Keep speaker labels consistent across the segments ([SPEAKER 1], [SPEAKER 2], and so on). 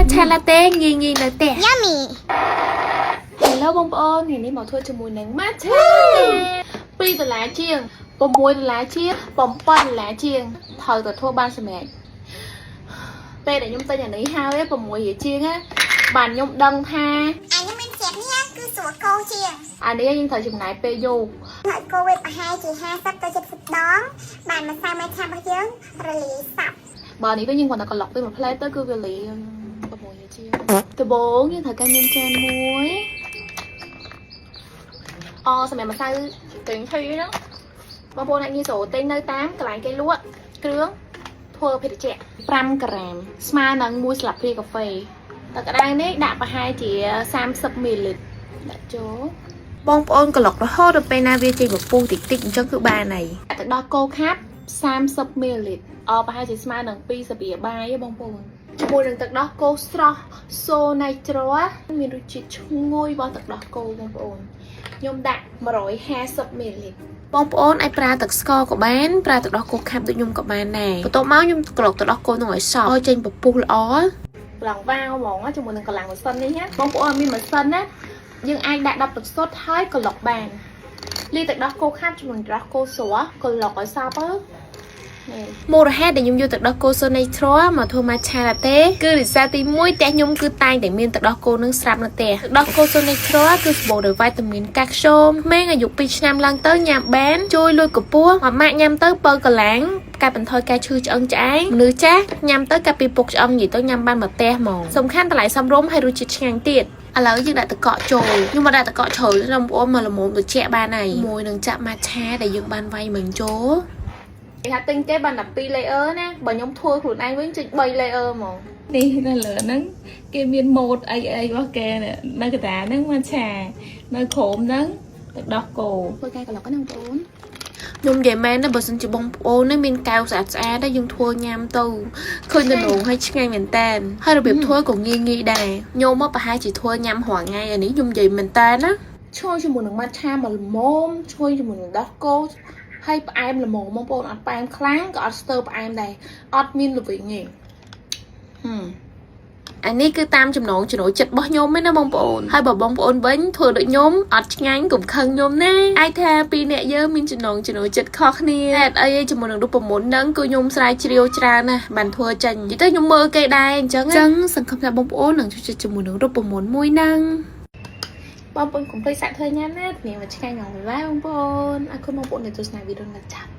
[SPEAKER 1] chai latte nghi nở tè
[SPEAKER 2] Yummy.
[SPEAKER 1] Hello bông ôn ngày nay màu thôi cho mùi nắng mát chai latte pi từ lá chiêng bông muối từ lá chiêng bông pon lá chiêng thời từ thua ban sầm mẹ pe để nhung tay nhà nấy hao ấy bông muối chiêng á bàn nhung đăng ha
[SPEAKER 2] Anh mình chẹp nhá, cứ sủa câu chiêng.
[SPEAKER 1] anh ấy nhưng thời chừng này pe vô
[SPEAKER 2] Hỏi cô về bà hai chị hai sắp tới chụp phút đón. Bạn mà sao mới tham bao nhiêu? Rồi lý sắp.
[SPEAKER 1] bà này có nhưng còn là còn lọc tới một plate tới cứ về lì bông muối chiêng từ bố nhưng thời can nhân chan muối sao mẹ mà sao tuyển thi đó bông bông này như sổ tên nơi 8 cái lại cây lúa krướng thua phải trẻ 5 gram sma nâng mua slap phi cà phê tại cái đây nấy đạp vào hai chỉ 30 ml đã chỗ bông ôn còn lọc nó hốt được pena vi trên một pu tịt tịt cho cứ ba này tại đo cô khát 30 ml vào hai chỉ sma nâng pi sập bìa ba với bông ôn cho mùi đừng tật đó cô stro so nitro mình được chỉ ngôi bao tật đó cô bông ôn nhôm đạn 120 ml បងប្អូនអាចប្រើទឹកស្ករក៏បានប្រើទឹកដោះគោខាប់ដូចខ្ញុំក៏បានដែរបន្ទាប់មកខ្ញុំក្លុកទឹកដោះគោនោះឲ្យសក់ឲ្យចេញពពុះល្អប្រឡងវ៉ាវហ្មងជាមួយនឹងកម្លាំងម៉ាស៊ីននេះណាបងប្អូនមានម៉ាស៊ីនណាយើងអាចដាក់10ទឹកសុទ្ធហើយក្លុកបានលាយទឹកដោះគោខាប់ជាមួយទឹកដោះគោស្រស់ក្លុកឲ្យសប់មូលហេតុដែលខ្ញុំយកទឹកដោះគោសូណៃត្រមកធ្វើមកឆាឡាតេគឺរិសាទី1តែខ្ញុំគឺតែងតែមានទឹកដោះគោនឹងស្រាប់នៅផ្ទះទឹកដោះគោសូណៃត្រគឺសម្បូរដោយវីតាមីនកាល់ស្យូមក្មេងអាយុ2ឆ្នាំឡើងទៅញ៉ាំបានជួយលួចកម្ពស់ម៉ាក់ញ៉ាំទៅបើកលាំងកាត់បន្ថយការឈឺឆ្អឹងឆ្អែងមនុស្សចាស់ញ៉ាំទៅកាត់ពីពុកឆ្អឹងនិយាយទៅញ៉ាំបានមកផ្ទះហ្មងសំខាន់តម្លៃសមរម្យហើយរសជាតិឆ្ងាញ់ទៀតឥឡូវយើងដាក់ទឹកកកចូលខ្ញុំមកដាក់ទឹកកកជ្រៅបងប្អូនមកល្មមត្រជាក់បានហើយមួយនឹងចាក់ម៉ាឆាដែលយើងបានវាយមិញចូលគេថាទិញគេបាន12 layer ណាបើខ្ញុំធ្វើខ្លួនឯងវិញចេញ3 layer ហ្មងនេះនៅលើហ្នឹងគេមានម៉ូតអីរបស់គេនៅកណ្ដាលហ្នឹងមកឆានៅក្រោមហ្នឹងទឹកដោះគោធ្វើការកន្លុកហ្នឹងបងប្អូនខ្ញុំនិយាយមែនណាបើសិនជាបងប្អូននេះមានកែវស្អាតដែរយើងធ្វើញ៉ាំទៅឃើញដំណងឲ្យឆ្ងាញ់មែនតើហើយរបៀបធ្វើក៏ងាយដែរខ្ញុំមកប្រហែលជាធ្វើញ៉ាំរាល់ថ្ងៃអានេះខ្ញុំនិយាយមែនតើណាឈ្ងុយជាមួយនឹងម៉ាឆាមកល្មមឈ្ងុយជាមួយនឹងដោះគោហើយផ្អែមល្មមបងប្អូនអត់ផ្អែមខ្លាំងក៏អត់ស្ទើរផ្អែមដែរអត់មានល្វីងទេអានេះគឺតាមចំណងចំណូលចិត្តរបស់ខ្ញុំឯណាបងប្អូនហើយបើបងប្អូនវិញធ្វើដូចខ្ញុំអត់ឆ្ងាញ់កុំខឹងខ្ញុំណាអាចថាពីរអ្នកយើងមានចំណងចំណូលចិត្តខុសគ្នាតែអីជាមួយនឹងរូបមន្តហ្នឹងគឺខ្ញុំស្រាវជ្រាវច្រើនណាស់បានធ្វើចេញនិយាយទៅខ្ញុំមើលគេដែរអញ្ចឹងសង្ឃឹមថាបងប្អូននឹងចូលចិត្តជាមួយនឹងរូបមន្តមួយហ្នឹងបងប្អូនកុំភ្លេចសាក់ធ្វើញ៉ាំណាគ្នាមកឆ្ងាញ់ងំឡាបងប្អូនអរគុណបងប្អូនដែលទស្សនាវីដេអូនេះចាប់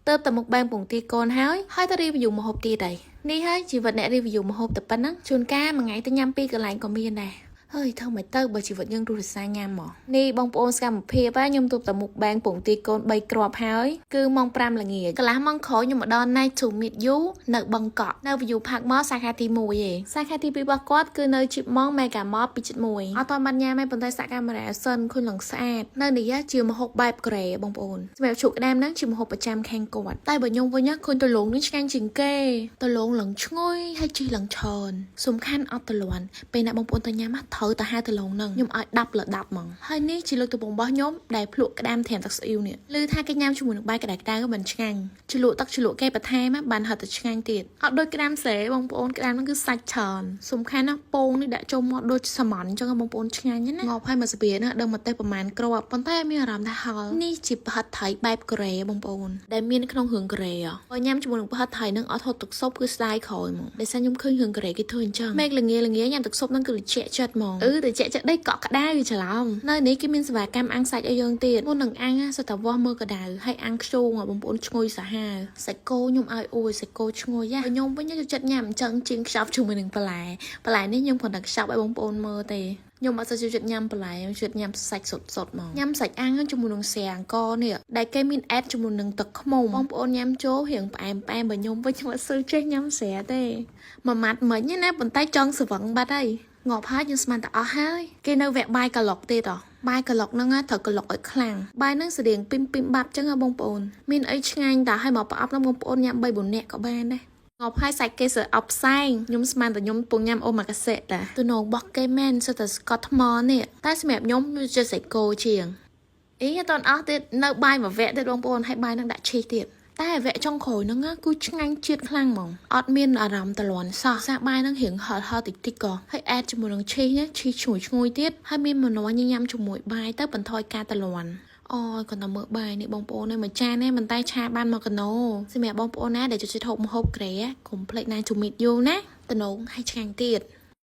[SPEAKER 1] ទៅតែមុខបែងពងទាកូនហើយទៅរីវីយូម្ហូបទៀតហើយនេះហើយជីវិតអ្នករីវីយូម្ហូបតែប៉ុណ្ណឹងជួនកាលមួយថ្ងៃទៅញ៉ាំពីកន្លែងក៏មានដែរហើយធ្វើមិនទៅបើជីវិតយើងរស់រសាញ៉ាំមកនេះបងប្អូនសកម្មភាពខ្ញុំទប់តែមុខបែងពងទាកូន3គ្រាប់ហើយគឺម៉ោង5ល្ងាចកន្លះម៉ោងក្រោយខ្ញុំមកដល់ Night to Meet You នៅបឹងកក់នៅ View Park Mall សាខាទី1ឯងសាខាទី2របស់គាត់គឺនៅ Chip Mall Mega Mall 2.1អត់តបានញ៉ាំទេប៉ុន្តែសាក់កាមេរ៉ាសិនឃើញឡើងស្អាតនៅនេះជាម្ហូបបែបកូរ៉េបងប្អូនសម្រាប់ជក់ក្តាមហ្នឹងជាម្ហូបប្រចាំខាងគាត់តែបើខ្ញុំវិញឃើញតលងនេះឆ្ងាញ់ជាងគេតលងឡើងឈ្ងុយហើយជីឡើងឆនសំខាន់អត់តលាន់ពេលណាបងប្អូនទៅញ៉ាំត្រូវតែហៅតលងខ្ញុំឲ្យ10លើ10ហ្មងហើយនេះជាលើកដំបូងរបស់ខ្ញុំដែលភ្លក់ក្តាមត្រាំទឹកស្អ៊ីវនេះឮថាគេញ៉ាំជាមួយនឹងបាយក្តៅៗក៏មិនឆ្ងាញ់ជ្រលក់ទឹកជ្រលក់គេបន្ថែមបានហត់ទៅឆ្ងាញ់ទៀតអត់ដូចក្តាមស្រែបងប្អូនក្តាមហ្នឹងគឺសាច់ច្រើនសំខាន់ណាស់ពងនេះដាក់ចូលមាត់ដូចសាម៉ាន់អញ្ចឹងបងប្អូនឆ្ងាញ់ណាងប់ហើយមកសាបៀហ្នឹងដឹងមកទេប្រហែលគ្រាប់ប៉ុន្តែមានអារម្មណ៍ថាហល់នេះជាប្រហិតថៃបែបកូរ៉េបងប្អូនដែលមានក្នុងរឿងកូរ៉េបើញ៉ាំជាមួយនឹងប្រហិតថៃហ្នឹងអត់ហត់ទឹកស៊ុបគឺស្ដាយក្រោយហ្មងដោយសារខ្ញុំឃើញរឿងកូរ៉េគេធ្វើអញ្ចឹងមេឃល្ងាញ៉ាំទឹកស៊ុបហ្នឹងគឺត្រជាក់ចិត្តហ្មងត្រជាក់ចិត្តដៃកក់ក្ដៅវាច្រឡំនៅនេះគេមានសេវាកម្មអាំងសាច់ឲ្យយើងទៀតមុននឹងអាំងសុទ្ធតែវាស់មើលក្ដៅហើយអាំងខ្ជូងបងប្អូនឈ្ងុយសាហាវសាច់គោខ្ញុំឲ្យអួយសាច់គោឈ្ងុយខ្ញុំវិញចូលចិត្តញ៉ាំអញ្ចឹងជាងខ្ចប់ជាមួយនឹងបន្លែនេះខ្ញុំគ្រាន់តែខ្ចប់ឲ្យបងប្អូនមើលទេខ្ញុំអត់សូវចូលចិត្តញ៉ាំបន្លែខ្ញុំចូលចិត្តញ៉ាំសាច់សុទ្ធមកញ៉ាំសាច់អាំងជាមួយនឹងស្រាអង្ករនេះដែលគេមានអែតជាមួយនឹងទឹកខ្មុំបងប្អូនញ៉ាំចូលរៀងផ្អែមបើខ្ញុំវិញខ្ញុំអត់សូវចេះញ៉ាំស្រាទេមួយម៉ាត់មិញណាប៉ុន្តែចង់ស្វឹងបាត់ហើយងាប់ហើយយើងស្មានតែអស់ហើយគេនៅវគ្គបាយកឡុកទៀតបាយកឡុកហ្នឹងត្រូវកឡុកឲ្យខ្លាំងបាយហ្នឹងស្តៀងពីមបាប់ចឹងបងប្អូនមានអីឆ្ងាញ់តែឲ្យមកប្រអប់ហ្នឹងបងប្អូនញ៉ាំ3 4នាក់ក៏បានដែរងាប់ហើយសាច់គេសើអប់ផ្សែងខ្ញុំស្មានតែខ្ញុំពងញ៉ាំអូម៉ាកាសេតាទៅនងបោះគេមែនសើតែស្កតថ្មនេះតែសម្រាប់ខ្ញុំចិត្តសាច់គោជាងអីអត់អស់ទៀតនៅបាយមួយវគ្គទៀតបងប្អូនហើយបាយហ្នឹងដាក់ឈីសទៀត តែវគ្គចុងក្រោយហ្នឹងគឺឆ្ងាញ់ជាតិខ្លាំងហ្មងអត់មានអារម្មណ៍តលន់សោះសាបាយហ្នឹងរៀងហល់តិចតិចក៏ហើយអែតជាមួយនឹងឈីសឈីសឈ្ងុយទៀតហើយមានម្នាស់ញ៉ាំជាមួយបាយទៅបន្ថយការតលន់អូយគាត់តែមើលបាយនេះបងប្អូននេះមួយចាននេះមិនតែឆាបាន1គីឡូសម្រាប់បងប្អូនណាដែលចូលចិត្តហូបម្ហូបក្រែកុំភ្លេចណាជូមីតយូណាតំណងឲ្យឆ្ងាញ់ទៀត